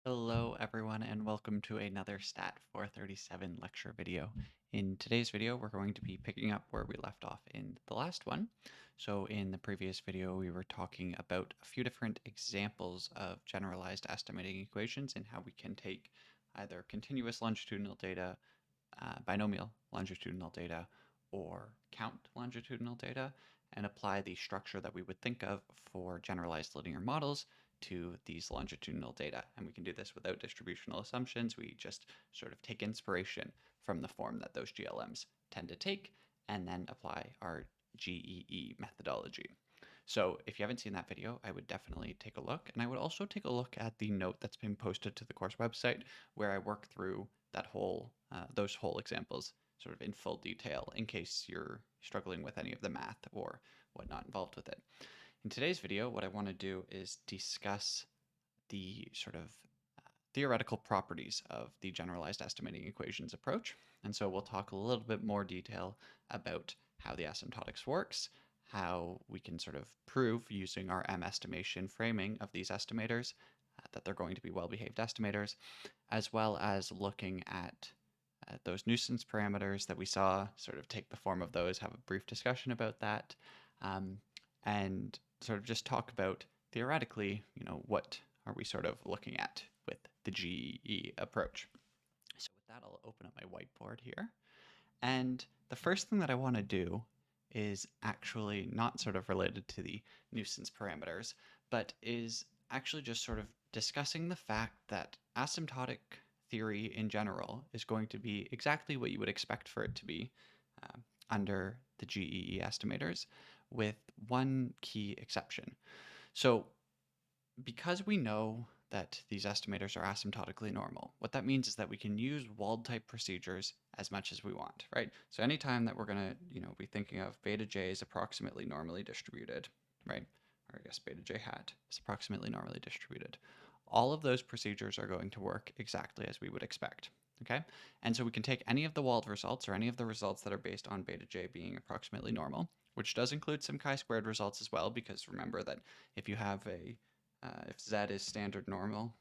Hello everyone and welcome to another Stat 437 lecture video. In today's video we're going to be picking up where we left off in the last one. So in the previous video we were talking about a few different examples of generalized estimating equations and how we can take either continuous longitudinal data, binomial longitudinal data, or count longitudinal data and apply the structure that we would think of for generalized linear models to these longitudinal data. And we can do this without distributional assumptions. We just sort of take inspiration from the form that those GLMs tend to take and then apply our GEE methodology. So if you haven't seen that video, I would definitely take a look. And I would also take a look at the note that's been posted to the course website where I work through that those whole examples sort of in full detail in case you're struggling with any of the math or whatnot involved with it. In today's video, what I want to do is discuss the sort of theoretical properties of the generalized estimating equations approach. And so we'll talk a little bit more detail about how the asymptotics works, how we can sort of prove using our M-estimation framing of these estimators that they're going to be well-behaved estimators, as well as looking at those nuisance parameters that we saw, sort of take the form of those, have a brief discussion about that, and sort of just talk about theoretically, what are we sort of looking at with the GEE approach. So with that, I'll open up my whiteboard here. And the first thing that I want to do is actually not sort of related to the nuisance parameters, but is actually just sort of discussing the fact that asymptotic theory in general is going to be exactly what you would expect for it to be under the GEE estimators, with one key exception. So because we know that these estimators are asymptotically normal, what that means is that we can use Wald type procedures as much as we want, right? So anytime that we're going to, be thinking of beta j is approximately normally distributed, right? Or I guess beta j hat is approximately normally distributed. All of those procedures are going to work exactly as we would expect, okay? And so we can take any of the Wald results or any of the results that are based on beta j being approximately normal, which does include some chi-squared results as well, because remember that if you have if z is standard normal,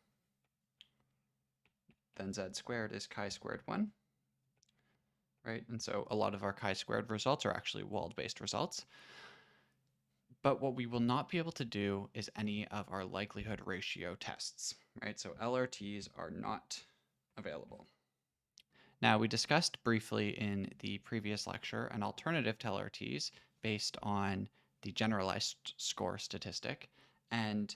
then z squared is chi-squared 1, right? And so a lot of our chi-squared results are actually Wald-based results. But what we will not be able to do is any of our likelihood ratio tests, right? So LRTs are not available. Now, we discussed briefly in the previous lecture an alternative to LRTs based on the generalized score statistic, and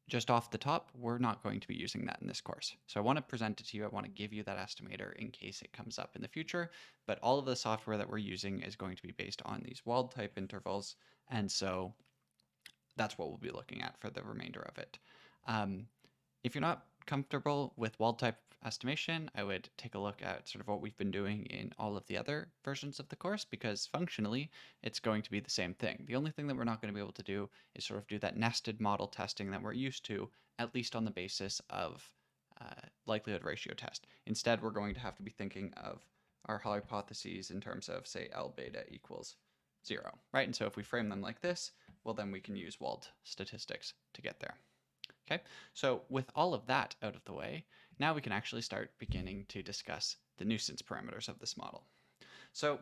just off the top, we're not going to be using that in this course. So I want to present it to you. I want to give you that estimator in case it comes up in the future. But all of the software that we're using is going to be based on these Wald type intervals. And so that's what we'll be looking at for the remainder of it. If you're not comfortable with Wald type estimation, I would take a look at sort of what we've been doing in all of the other versions of the course, because functionally it's going to be the same thing. The only thing that we're not going to be able to do is sort of do that nested model testing that we're used to, at least on the basis of likelihood ratio test. Instead, we're going to have to be thinking of our hypotheses in terms of, say, L beta equals 0, right? And so if we frame them like this, well, then we can use Wald statistics to get there. Okay, so with all of that out of the way, now we can actually start beginning to discuss the nuisance parameters of this model. So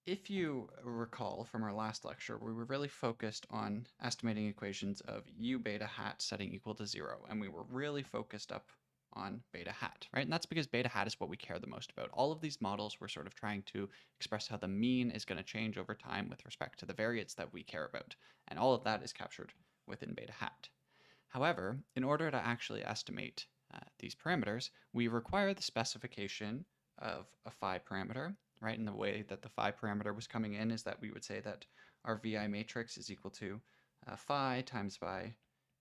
if you recall from our last lecture, we were really focused on estimating equations of u beta hat setting equal to 0, and we were really focused up on beta hat, right? And that's because beta hat is what we care the most about. All of these models we're sort of trying to express how the mean is going to change over time with respect to the variance that we care about, and all of that is captured within beta hat. However, in order to actually estimate these parameters, we require the specification of a phi parameter, right? And the way that the phi parameter was coming in is that we would say that our VI matrix is equal to phi times by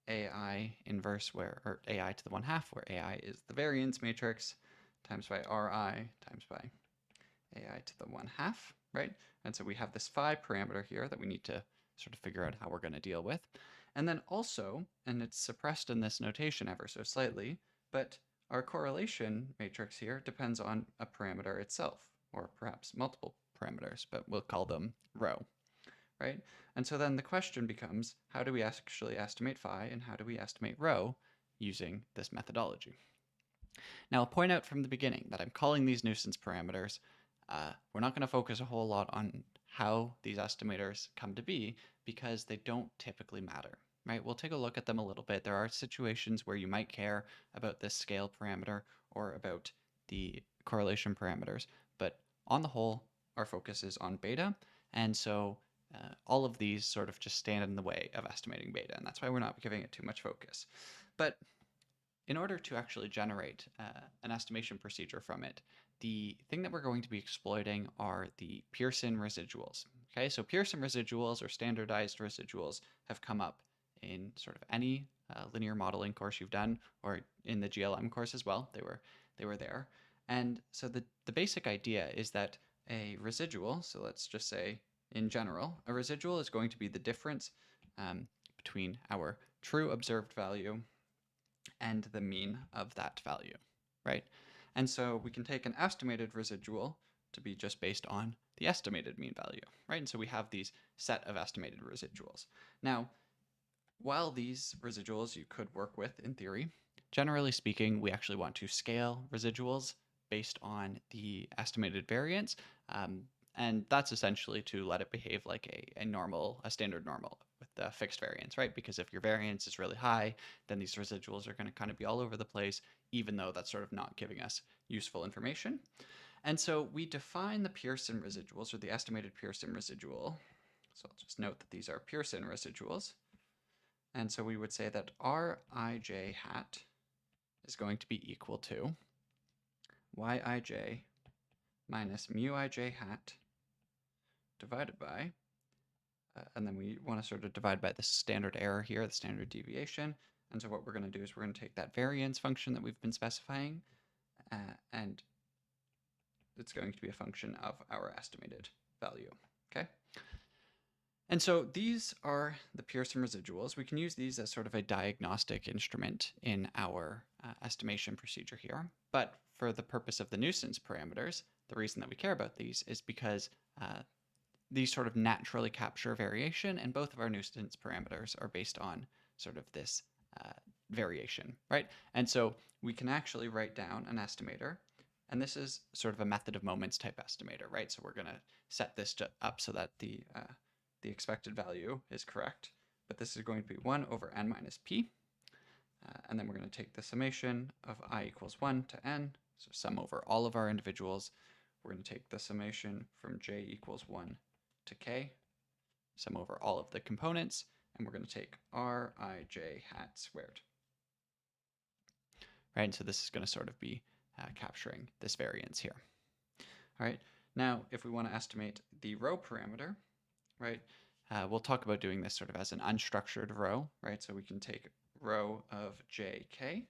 AI inverse, or AI to the 1/2, where AI is the variance matrix, times by RI times by AI to the 1/2, right? And so we have this phi parameter here that we need to sort of figure out how we're going to deal with. And then also, and it's suppressed in this notation ever so slightly, but our correlation matrix here depends on a parameter itself, or perhaps multiple parameters, but we'll call them rho, right? And so then the question becomes, how do we actually estimate phi and how do we estimate rho using this methodology. Now, I'll point out from the beginning that I'm calling these nuisance parameters. We're not going to focus a whole lot on how these estimators come to be because they don't typically matter, right? We'll take a look at them a little bit. There are situations where you might care about this scale parameter or about the correlation parameters, but on the whole, our focus is on beta, and so all of these sort of just stand in the way of estimating beta, and that's why we're not giving it too much focus. But in order to actually generate an estimation procedure from it, the thing that we're going to be exploiting are the Pearson residuals. Okay, so Pearson residuals or standardized residuals have come up in sort of any linear modeling course you've done, or in the GLM course as well. They were there. And so the basic idea is that a residual, so let's just say in general, a residual is going to be the difference between our true observed value and the mean of that value, right? And so we can take an estimated residual to be just based on the estimated mean value, right? And so we have these set of estimated residuals. Now, while these residuals you could work with in theory, generally speaking, we actually want to scale residuals based on the estimated variance. And that's essentially to let it behave like a standard normal with the fixed variance, right? Because if your variance is really high, then these residuals are going to kind of be all over the place, even though that's sort of not giving us useful information. And so we define the Pearson residuals, or the estimated Pearson residual. So I'll just note that these are Pearson residuals. And so we would say that Rij hat is going to be equal to Yij minus mu ij hat divided by, and then we want to sort of divide by the standard error here, the standard deviation. And so what we're going to do is we're going to take that variance function that we've been specifying, and it's going to be a function of our estimated value, okay? And so these are the Pearson residuals. We can use these as sort of a diagnostic instrument in our estimation procedure here. But for the purpose of the nuisance parameters, the reason that we care about these is because these sort of naturally capture variation, and both of our nuisance parameters are based on sort of this variation, right? And so we can actually write down an estimator, and this is sort of a method of moments type estimator, right? So we're going to set this up so that the expected value is correct, but this is going to be 1 over n minus p, and then we're going to take the summation of I equals 1 to n, so sum over all of our individuals. We're going to take the summation from j equals 1 to k, sum over all of the components, and we're going to take Rij hat squared. Right, and so this is going to sort of be capturing this variance here. All right, now if we want to estimate the row parameter, right, we'll talk about doing this sort of as an unstructured row, right? So we can take row of jk,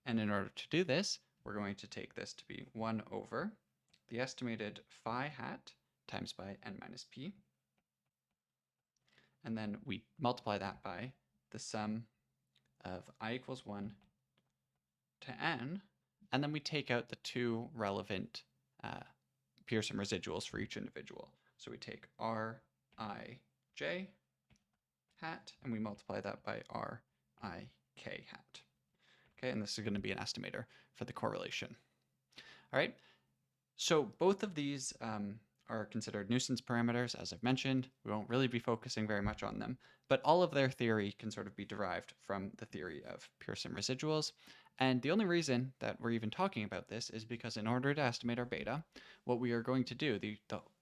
and in order to do this, we're going to take this to be 1 over the estimated phi hat times by n minus p, and then we multiply that by the sum of I equals 1 to n, and then we take out the two relevant Pearson residuals for each individual. So we take Rij hat, and we multiply that by Rik hat. Okay, and this is going to be an estimator for the correlation. All right, so both of these are considered nuisance parameters, as I've mentioned. We won't really be focusing very much on them, but all of their theory can sort of be derived from the theory of Pearson residuals. And the only reason that we're even talking about this is because in order to estimate our beta, what we are going to do, the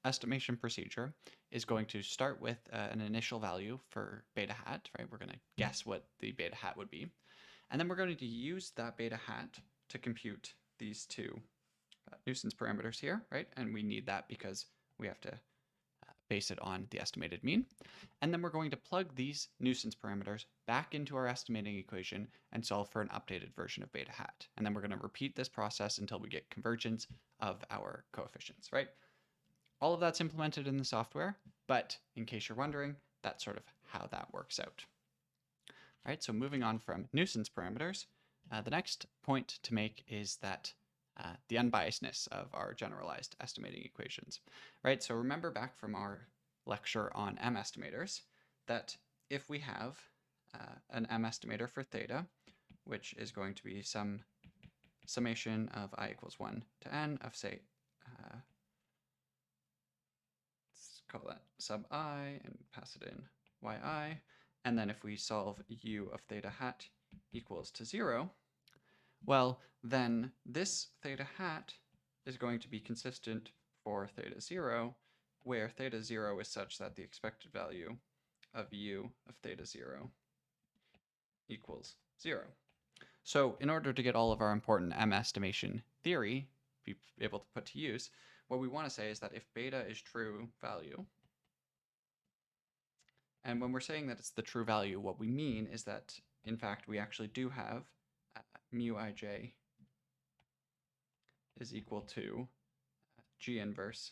estimation procedure, is going to start with an initial value for beta hat, right? We're going to guess what the beta hat would be. And then we're going to use that beta hat to compute these two nuisance parameters here, right? And we need that because we have to base it on the estimated mean. And then we're going to plug these nuisance parameters back into our estimating equation and solve for an updated version of beta hat. And then we're going to repeat this process until we get convergence of our coefficients, right? All of that's implemented in the software, but in case you're wondering, that's sort of how that works out. All right, so moving on from nuisance parameters, the next point to make is that the unbiasedness of our generalized estimating equations, right? So remember back from our lecture on M-estimators that if we have an M-estimator for theta, which is going to be some summation of I equals 1 to n of, say, let's call that sub I and pass it in yi. And then if we solve u of theta hat equals to 0, well, then this theta hat is going to be consistent for theta 0, where theta 0 is such that the expected value of u of theta 0 equals 0. So in order to get all of our important M-estimation theory be able to put to use, what we want to say is that if beta is true value, and when we're saying that it's the true value, what we mean is that, in fact, we actually do have mu ij is equal to G inverse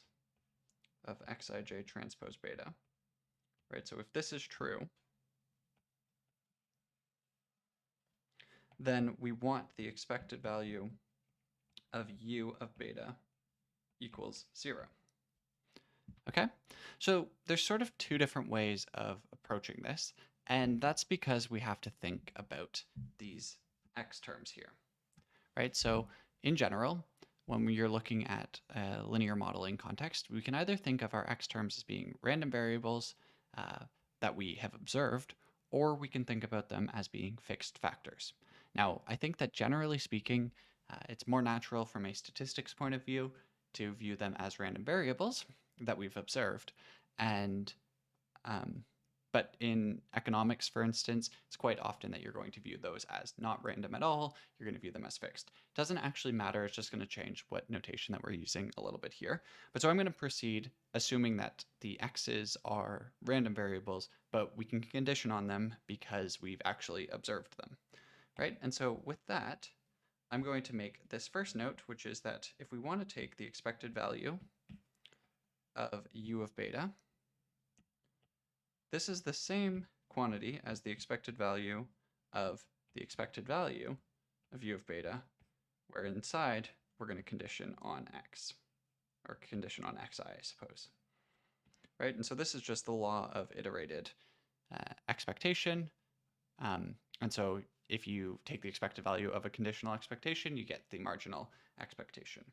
of xij transpose beta, right? So if this is true, then we want the expected value of u of beta equals 0. Okay, so there's sort of two different ways of approaching this, and that's because we have to think about these x terms here, right? So in general, when you're looking at a linear modeling context, we can either think of our x terms as being random variables that we have observed, or we can think about them as being fixed factors. Now, I think that generally speaking, it's more natural from a statistics point of view to view them as random variables that we've observed. And but in economics, for instance, it's quite often that you're going to view those as not random at all. You're going to view them as fixed. It doesn't actually matter. It's just going to change what notation that we're using a little bit here. But so I'm going to proceed assuming that the x's are random variables, but we can condition on them because we've actually observed them, right? And so with that, I'm going to make this first note, which is that if we want to take the expected value of u of beta, this is the same quantity as the expected value of the expected value of u of beta, where inside we're going to condition on x, or condition on xi, I suppose. Right? And so this is just the law of iterated expectation. And so if you take the expected value of a conditional expectation, you get the marginal expectation,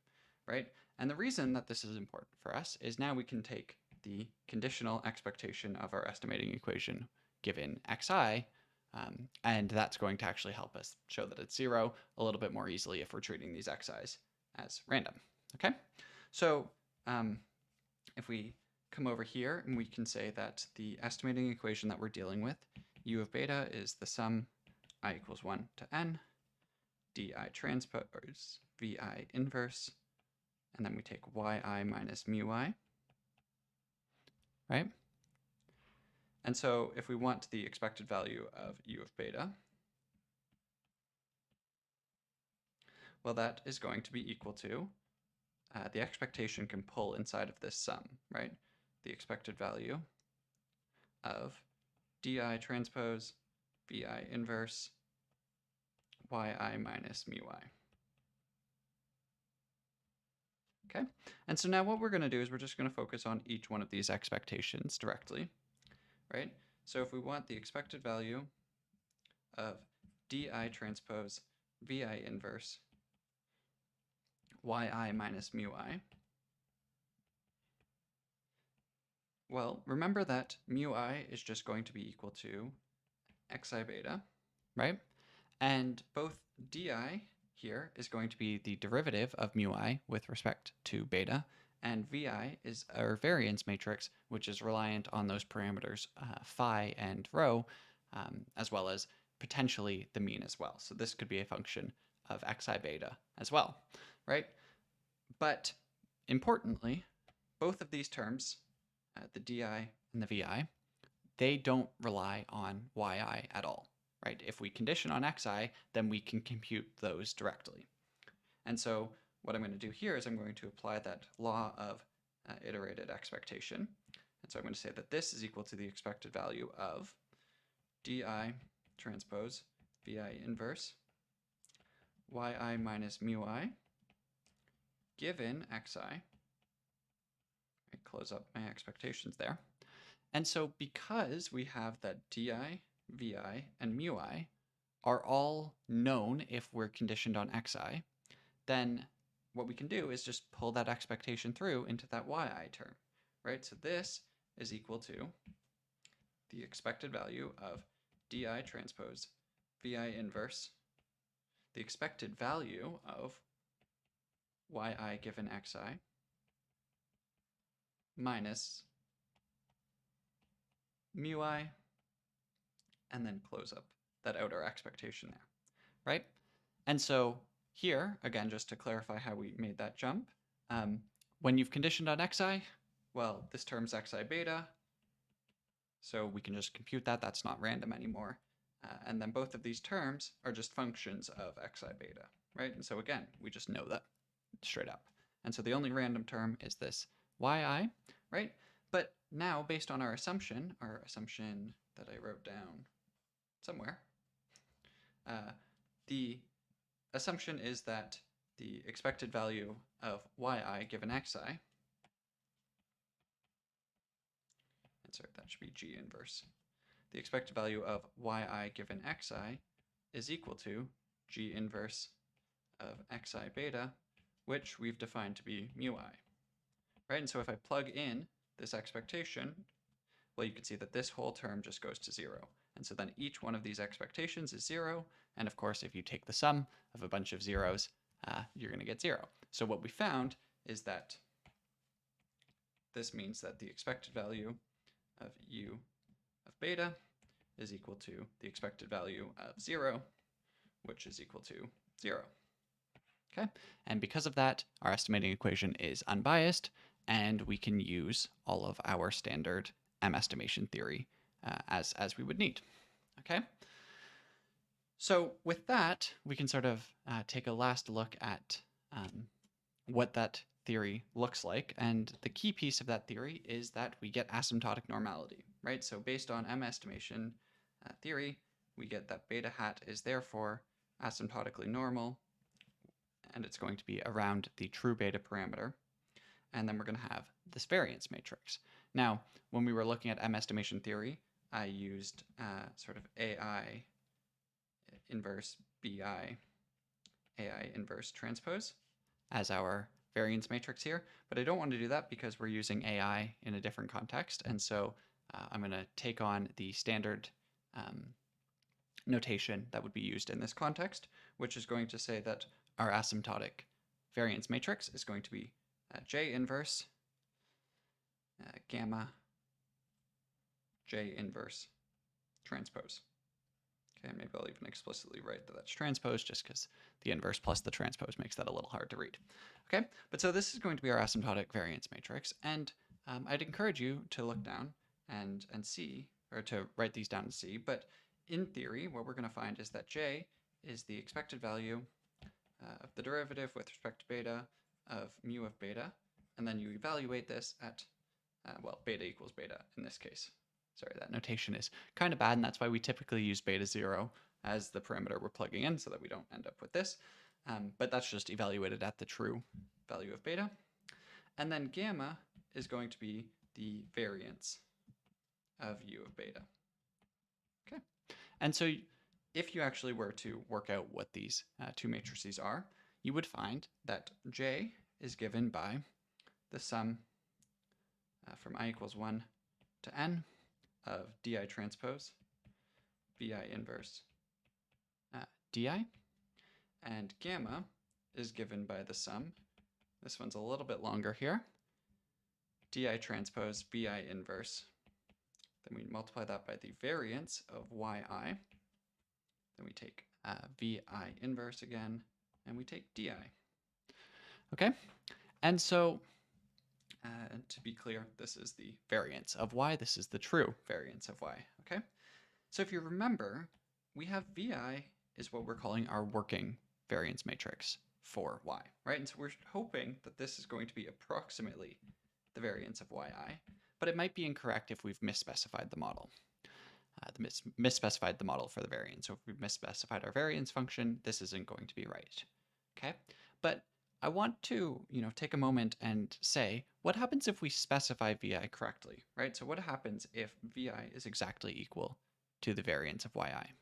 right? And the reason that this is important for us is now we can take the conditional expectation of our estimating equation given xi, and that's going to actually help us show that it's 0 a little bit more easily if we're treating these xi's as random, okay? So if we come over here and we can say that the estimating equation that we're dealing with, u of beta is the sum I equals 1 to n, di transpose vi inverse, and then we take yi minus mu I, right? And so if we want the expected value of u of beta, well, that is going to be equal to, the expectation can pull inside of this sum, right? The expected value of di transpose vi inverse yi minus mu I. Okay, and so now what we're going to do is we're just going to focus on each one of these expectations directly, right? So if we want the expected value of di transpose vi inverse yi minus mu I, well, remember that mu I is just going to be equal to xi beta, right? And both di here is going to be the derivative of mu I with respect to beta, and vi is our variance matrix, which is reliant on those parameters phi and rho, as well as potentially the mean as well. So this could be a function of xi beta as well, right? But importantly, both of these terms, the di and the vi, they don't rely on yi at all, right? If we condition on xi, then we can compute those directly. And so what I'm going to do here is I'm going to apply that law of iterated expectation. And so I'm going to say that this is equal to the expected value of di transpose vi inverse yi minus mu I given xi. I close up my expectations there. And so because we have that di, vi, and mu I, are all known if we're conditioned on xi, then what we can do is just pull that expectation through into that yi term, right? So this is equal to the expected value of di transpose vi inverse, the expected value of yi given xi minus mu I, and then close up that outer expectation there, right? And so here, again, just to clarify how we made that jump, when you've conditioned on xi, well, this term's xi beta, so we can just compute that. That's not random anymore. And then both of these terms are just functions of xi beta, right? And so again, we just know that straight up. And so the only random term is this yi, right? But now, based on our assumption that I wrote down somewhere, the assumption is that the expected value of yi given xi, and sorry, that should be g inverse. The expected value of yi given xi is equal to g inverse of xi beta, which we've defined to be mu I, right? And so if I plug in this expectation, well, you can see that this whole term just goes to 0. And so then each one of these expectations is 0. And of course, if you take the sum of a bunch of zeros, you're going to get 0. So what we found is that this means that the expected value of u of beta is equal to the expected value of 0, which is equal to 0. Okay, and because of that, our estimating equation is unbiased, and we can use all of our standard M-estimation theory as we would need. Okay, so with that, we can sort of take a last look at what that theory looks like, and the key piece of that theory is that we get asymptotic normality, right? So based on M-estimation theory, we get that beta hat is therefore asymptotically normal, and it's going to be around the true beta parameter. And then we're going to have this variance matrix. Now, when we were looking at M-estimation theory, I used sort of AI inverse BI, AI inverse transpose as our variance matrix here. But I don't want to do that because we're using AI in a different context. And so I'm going to take on the standard notation that would be used in this context, which is going to say that our asymptotic variance matrix is going to be J inverse gamma J inverse transpose. Okay, maybe I'll even explicitly write that that's transpose just because the inverse plus the transpose makes that a little hard to read. Okay, but so this is going to be our asymptotic variance matrix, and I'd encourage you to look down and see, or to write these down and see, but in theory, what we're going to find is that J is the expected value of the derivative with respect to beta of mu of beta, and then you evaluate this at, well, beta equals beta in this case. Sorry, that notation is kind of bad, and that's why we typically use beta 0 as the parameter we're plugging in so that we don't end up with this. But that's just evaluated at the true value of beta. And then gamma is going to be the variance of u of beta. Okay, and so if you actually were to work out what these two matrices are, you would find that J is given by the sum from I equals 1 to n of di transpose vi inverse di, and gamma is given by the sum, this one's a little bit longer here, di transpose vi inverse, then we multiply that by the variance of yi, then we take vi inverse again, and we take di. Okay, and so to be clear, this is the variance of y, this is the true variance of y, okay? So if you remember, we have vi is what we're calling our working variance matrix for y, right? And so we're hoping that this is going to be approximately the variance of yi, but it might be incorrect if we've misspecified the model. Misspecified the model for the variance. So if we've misspecified our variance function, this isn't going to be right, okay? But I want to, take a moment and say, what happens if we specify vi correctly, right? So what happens if vi is exactly equal to the variance of yi?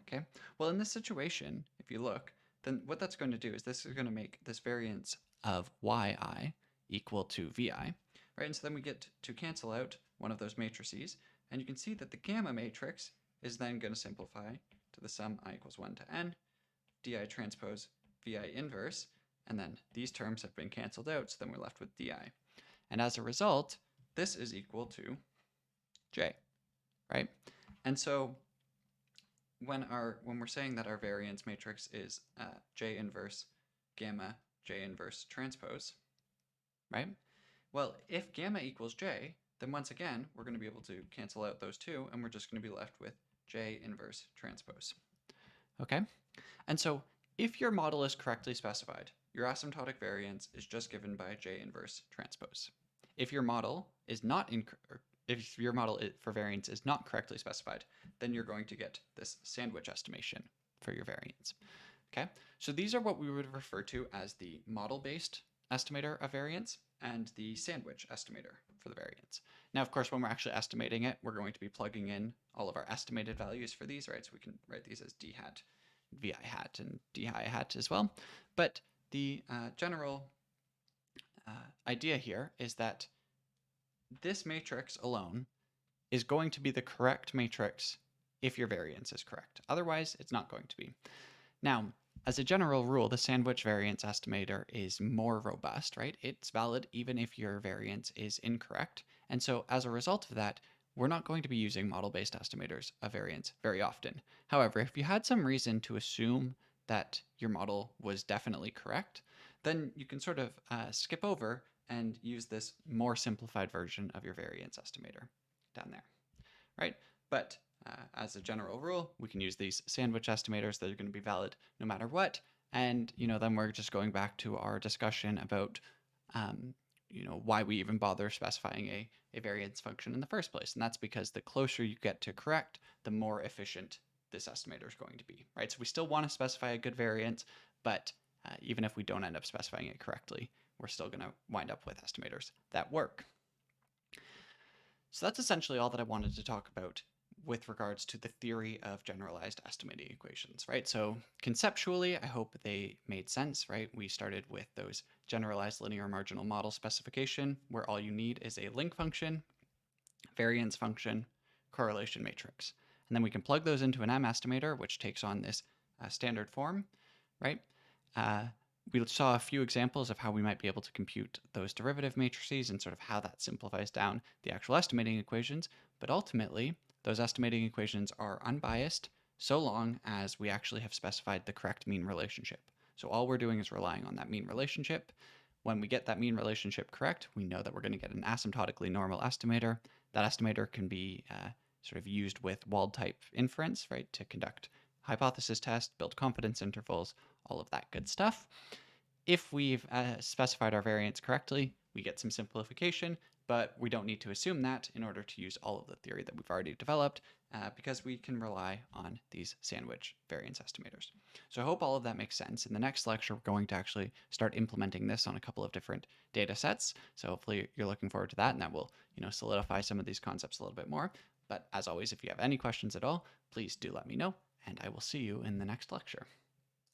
Okay, well, in this situation, if you look, then what that's going to do is this is going to make this variance of yi equal to vi, right? And so then we get to cancel out one of those matrices, and you can see that the gamma matrix is then going to simplify to the sum I equals 1 to n, di transpose vi inverse, and then these terms have been canceled out, so then we're left with di. And as a result, this is equal to j, right? And so when we're saying that our variance matrix is J inverse gamma J inverse transpose, right? Well, if gamma equals J, then once again, we're going to be able to cancel out those two, and we're just going to be left with J inverse transpose. Okay? And so if your model is correctly specified, your asymptotic variance is just given by J inverse transpose. If your model is not if your model for variance is not correctly specified, then you're going to get this sandwich estimation for your variance. Okay, so these are what we would refer to as the model-based estimator of variance and the sandwich estimator for the variance. Now, of course, when we're actually estimating it, we're going to be plugging in all of our estimated values for these, right? So we can write these as d hat, vi hat, and di hat as well. But the general idea here is that this matrix alone is going to be the correct matrix if your variance is correct. Otherwise, it's not going to be. Now, as a general rule, the sandwich variance estimator is more robust, right? It's valid even if your variance is incorrect. And so as a result of that, we're not going to be using model-based estimators of variance very often. However, if you had some reason to assume that your model was definitely correct, then you can sort of skip over and use this more simplified version of your variance estimator down there, right? But as a general rule, we can use these sandwich estimators that are going to be valid no matter what. And, then we're just going back to our discussion about, why we even bother specifying a variance function in the first place. And that's because the closer you get to correct, the more efficient this estimator is going to be, right? So we still want to specify a good variance, but even if we don't end up specifying it correctly, we're still going to wind up with estimators that work. So that's essentially all that I wanted to talk about with regards to the theory of generalized estimating equations, right? So conceptually, I hope they made sense, right? We started with those generalized linear marginal model specification, where all you need is a link function, variance function, correlation matrix. And then we can plug those into an M-estimator, which takes on this standard form, right? We saw a few examples of how we might be able to compute those derivative matrices and sort of how that simplifies down the actual estimating equations. But ultimately, those estimating equations are unbiased so long as we actually have specified the correct mean relationship. So all we're doing is relying on that mean relationship. When we get that mean relationship correct, we know that we're going to get an asymptotically normal estimator. That estimator can be sort of used with Wald-type inference, right, to conduct hypothesis tests, build confidence intervals, all of that good stuff. If we've specified our variance correctly, we get some simplification, but we don't need to assume that in order to use all of the theory that we've already developed, because we can rely on these sandwich variance estimators. So I hope all of that makes sense. In the next lecture, we're going to actually start implementing this on a couple of different data sets. So hopefully you're looking forward to that, and that will, solidify some of these concepts a little bit more. But as always, if you have any questions at all, please do let me know, and I will see you in the next lecture.